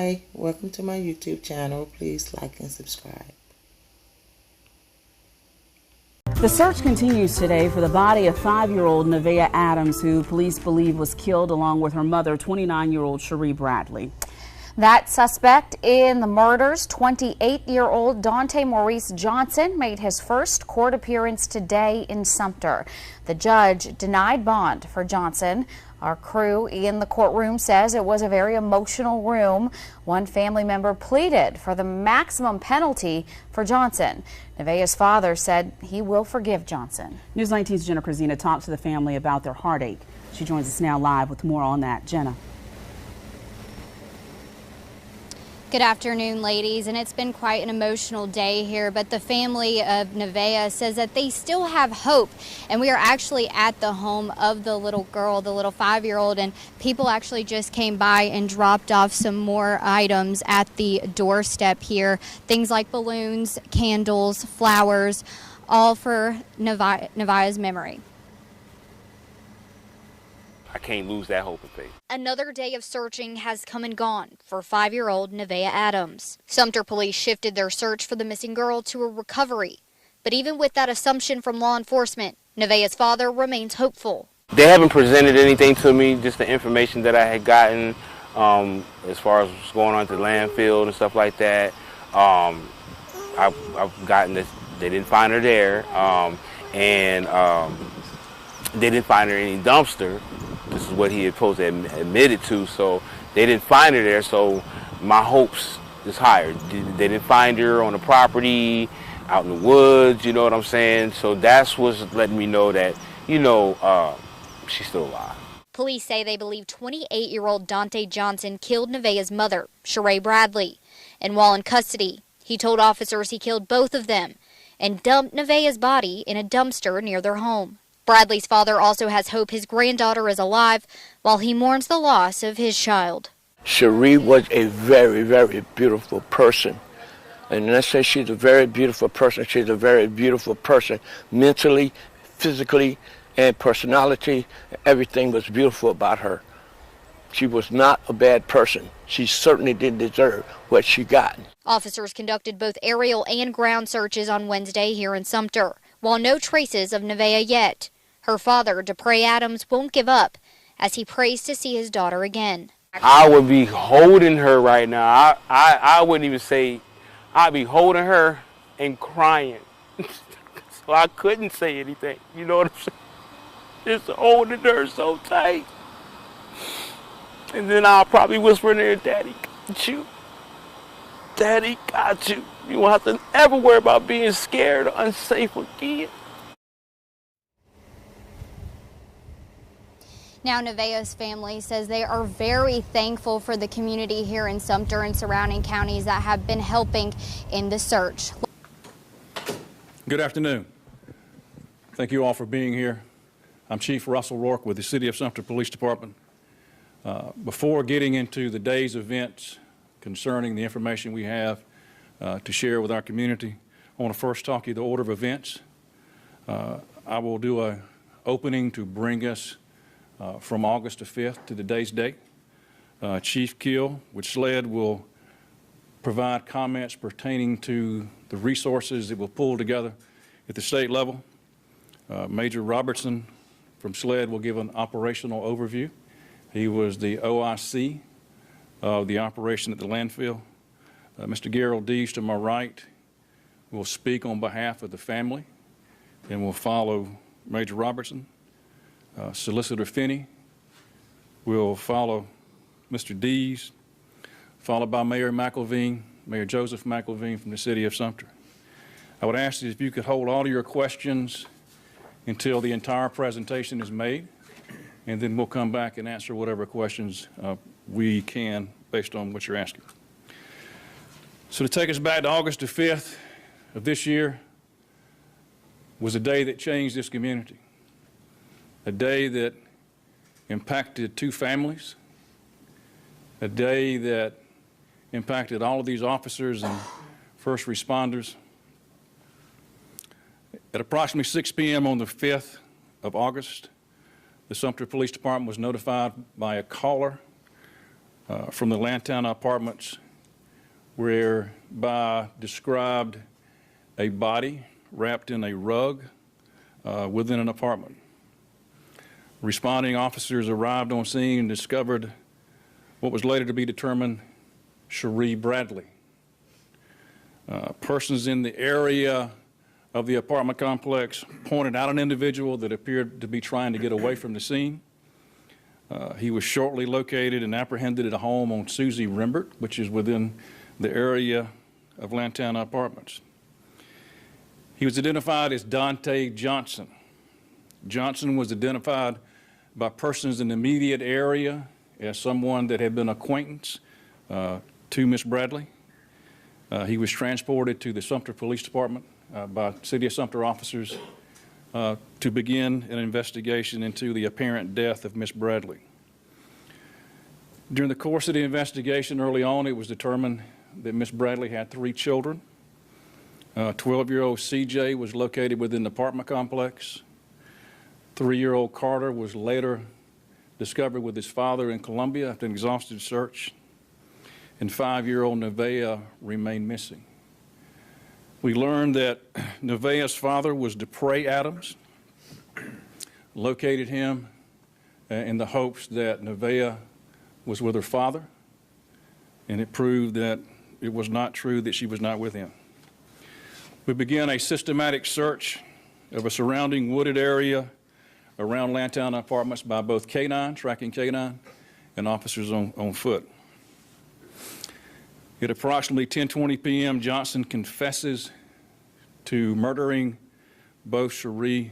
Hi, welcome to my YouTube channel. Please like and subscribe. The search continues today for the body of 5-year-old Nevaeh Adams, who police believe was killed along with her mother, 29-year-old Cherie Bradley. That suspect in the murders, 28-year-old Dante Maurice Johnson, made his first court appearance today in Sumter. The judge denied bond for Johnson. Our crew in the courtroom says it was a very emotional room. One family member pleaded for the maximum penalty for Johnson. Nevaeh's father said he will forgive Johnson. News 19's Jenna Krasina talked to the family about their heartache. She joins us now live with more on that. Jenna. Good afternoon, ladies, and it's been quite an emotional day here, but the family of Nevaeh says that they still have hope, and we are actually at the home of the little girl, the little 5-year-old, and people actually just came by and dropped off some more items at the doorstep here, things like balloons, candles, flowers, all for Nevaeh's memory. I can't lose that hope and faith. Another day of searching has come and gone for 5-year-old Nevaeh Adams. Sumter police shifted their search for the missing girl to a recovery. But even with that assumption from law enforcement, Nevaeh's father remains hopeful. They haven't presented anything to me, just the information that I had gotten as far as what's going on at the landfill and stuff like that. I've gotten this, they didn't find her there, and they didn't find her in any dumpster. This is what he had supposed to admitted to, so they didn't find her there, so my hopes is higher. They didn't find her on the property, out in the woods, you know what I'm saying? So that's what's letting me know that, she's still alive. Police say they believe 28-year-old Dante Johnson killed Nevaeh's mother, Cherie Bradley. And while in custody, he told officers he killed both of them and dumped Nevaeh's body in a dumpster near their home. Bradley's father also has hope his granddaughter is alive while he mourns the loss of his child. Cherie was a very, very beautiful person. And when I say she's a very beautiful person, she's a very beautiful person. Mentally, physically, and personality, everything was beautiful about her. She was not a bad person. She certainly didn't deserve what she got. Officers conducted both aerial and ground searches on Wednesday here in Sumter, while no traces of Nevaeh yet. Her father, DePray Adams, won't give up as he prays to see his daughter again. I would be holding her right now. I wouldn't even say, I'd be holding her and crying. So I couldn't say anything, you know what I'm saying? Just holding her so tight. And then I'll probably whisper in her, Daddy got you. Daddy got you. You won't have to ever worry about being scared or unsafe again. Now, Nevaeh's family says they are very thankful for the community here in Sumter and surrounding counties that have been helping in the search. Good afternoon. Thank you all for being here. I'm Chief Russell Rourke with the City of Sumter Police Department. Before getting into the day's events concerning the information we have to share with our community, I want to first talk to you the order of events. I will do an opening to bring us from August the 5th to today's date. Chief Keel with SLED will provide comments pertaining to the resources that will pull together at the state level. Major Robertson from SLED will give an operational overview. He was the OIC of the operation at the landfill. Mr. Gerald Dees to my right will speak on behalf of the family and will follow Major Robertson. Solicitor Finney will follow Mr. Dees, followed by Mayor McElveen, Mayor Joseph McElveen from the City of Sumter. I would ask that if you could hold all of your questions until the entire presentation is made, and then we'll come back and answer whatever questions we can based on what you're asking. So to take us back to August the 5th of this year was a day that changed this community. A day that impacted 2 families, a day that impacted all of these officers and first responders. At approximately 6 p.m. on the 5th of August, the Sumter Police Department was notified by a caller from the Lantana Apartments, whereby described a body wrapped in a rug within an apartment. Responding officers arrived on scene and discovered what was later to be determined Cherie Bradley. Persons in the area of the apartment complex pointed out an individual that appeared to be trying to get away from the scene. He was shortly located and apprehended at a home on Susie Rimbert, which is within the area of Lantana Apartments. He was identified as Dante Johnson. Johnson was identified by persons in the immediate area as someone that had been acquaintance to Miss Bradley. He was transported to the Sumter Police Department by City of Sumter officers to begin an investigation into the apparent death of Miss Bradley. During the course of the investigation early on, it was determined that Miss Bradley had 3 children. 12-year-old CJ was located within the apartment complex. 3-year-old Carter was later discovered with his father in Columbia after an exhaustive search. And 5-year-old Nevaeh remained missing. We learned that Nevaeh's father was DePray Adams, located him in the hopes that Nevaeh was with her father, and it proved that it was not true that she was not with him. We began a systematic search of a surrounding wooded area around Lantana Apartments by both tracking canine, and officers on foot. At approximately 10:20 p.m., Johnson confesses to murdering both Cherie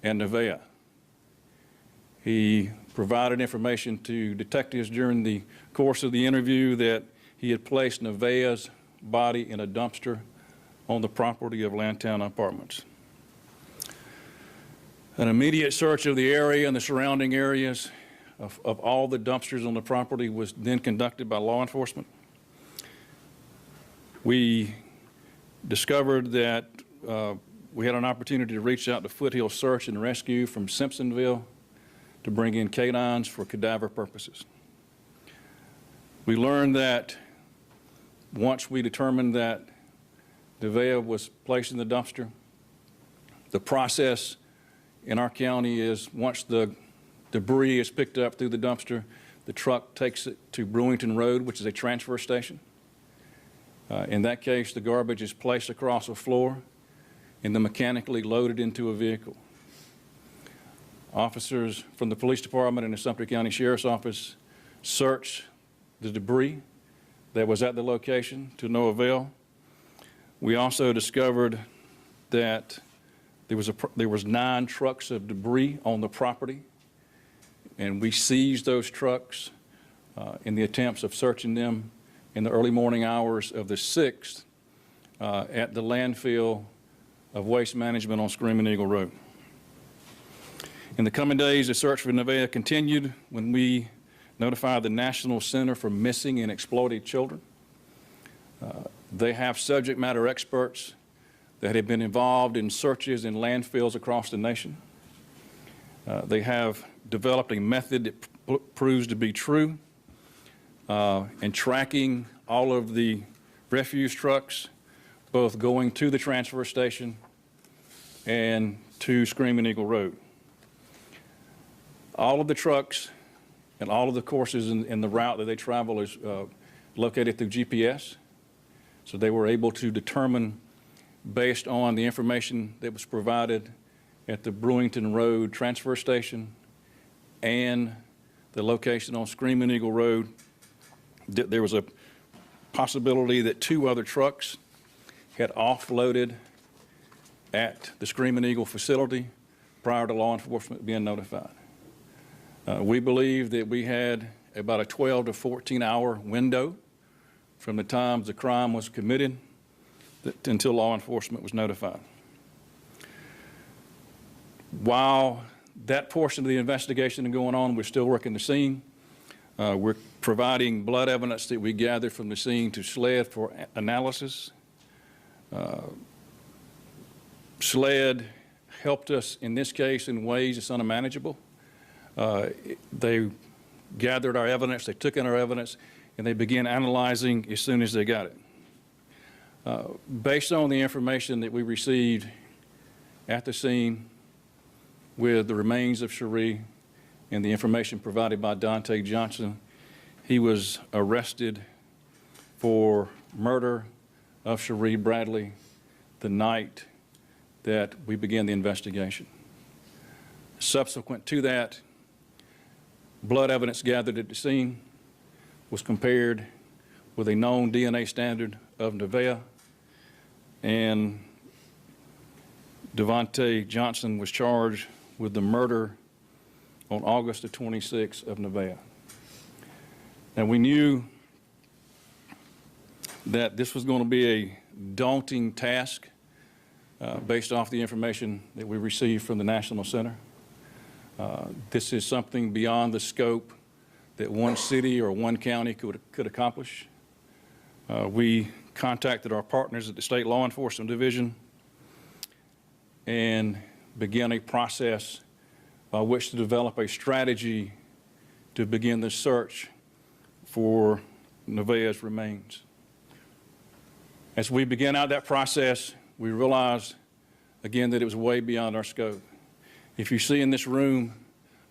and Nevaeh. He provided information to detectives during the course of the interview that he had placed Nevaeh's body in a dumpster on the property of Lantana Apartments. An immediate search of the area and the surrounding areas of all the dumpsters on the property was then conducted by law enforcement. We discovered that we had an opportunity to reach out to Foothill Search and Rescue from Simpsonville to bring in canines for cadaver purposes. We learned that once we determined that Nevaeh was placed in the dumpster, the process in our county is once the debris is picked up through the dumpster, the truck takes it to Brewington Road, which is a transfer station. In that case, the garbage is placed across a floor and then mechanically loaded into a vehicle. Officers from the police department and the Sumter County Sheriff's Office searched the debris that was at the location to no avail. We also discovered that there was 9 trucks of debris on the property, and we seized those trucks in the attempts of searching them in the early morning hours of the 6th at the landfill of Waste Management on Screaming Eagle Road. In the coming days, the search for Nevaeh continued when we notified the National Center for Missing and Exploited Children. They have subject matter experts that have been involved in searches in landfills across the nation. They have developed a method that proves to be true in tracking all of the refuse trucks, both going to the transfer station and to Screaming Eagle Road. All of the trucks and all of the courses in the route that they travel is located through GPS. So they were able to determine, based on the information that was provided at the Brewington Road transfer station and the location on Screaming Eagle Road, there was a possibility that 2 other trucks had offloaded at the Screaming Eagle facility prior to law enforcement being notified. We believe that we had about a 12 to 14 hour window from the time the crime was committed until law enforcement was notified. While that portion of the investigation is going on, we're still working the scene. We're providing blood evidence that we gathered from the scene to SLED for analysis. SLED helped us in this case in ways that's unmanageable. They gathered our evidence, they took in our evidence, and they began analyzing as soon as they got it. Based on the information that we received at the scene with the remains of Cherie and the information provided by Dontae Johnson, he was arrested for murder of Cherie Bradley the night that we began the investigation. Subsequent to that, blood evidence gathered at the scene was compared with a known DNA standard of Nevaeh, and Dontae Johnson was charged with the murder on August the 26th of Nevaeh. Now, we knew that this was going to be a daunting task based off the information that we received from the National Center. This is something beyond the scope that one city or one county could accomplish. We contacted our partners at the State Law Enforcement Division and began a process by which to develop a strategy to begin the search for Nevaeh's remains. As we began out that process, we realized again that it was way beyond our scope. If you see in this room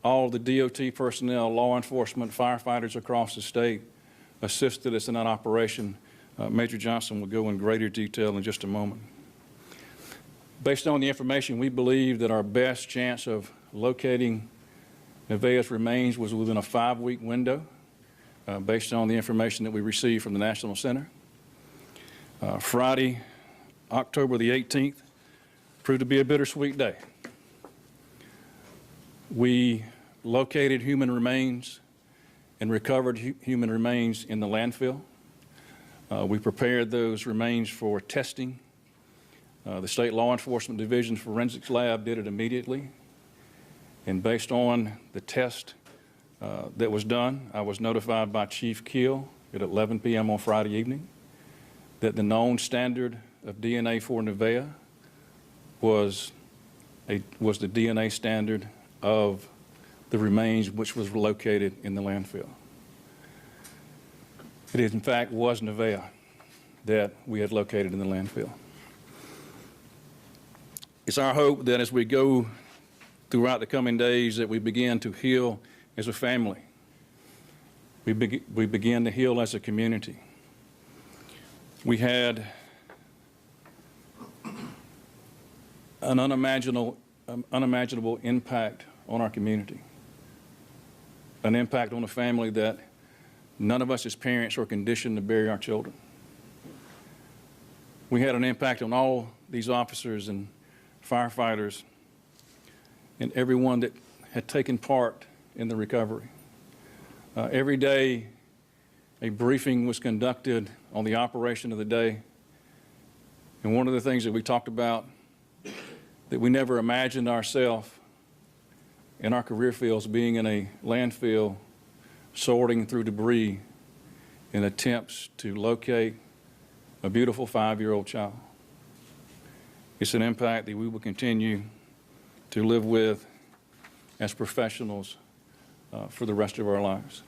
all the DOT personnel, law enforcement, firefighters across the state assisted us in that operation, Major Johnson will go in greater detail in just a moment. Based on the information, we believe that our best chance of locating Nevaeh's remains was within a 5-week window, based on the information that we received from the National Center. Friday, October the 18th, proved to be a bittersweet day. We located human remains and recovered human remains in the landfill. We prepared those remains for testing. The State Law Enforcement Division's Forensics Lab did it immediately. And based on the test that was done, I was notified by Chief Keel at 11 p.m. on Friday evening that the known standard of DNA for Nevaeh was the DNA standard of the remains which was located in the landfill. It in fact was Nevaeh that we had located in the landfill. It's our hope that as we go throughout the coming days that we begin to heal as a family. We begin to heal as a community. We had an unimaginable impact on our community, an impact on a family that none of us as parents are conditioned to bury our children. We had an impact on all these officers and firefighters and everyone that had taken part in the recovery. Every day, a briefing was conducted on the operation of the day. And one of the things that we talked about that we never imagined ourselves in our career fields being in a landfill sorting through debris in attempts to locate a beautiful 5-year-old child. It's an impact that we will continue to live with as professionals for the rest of our lives.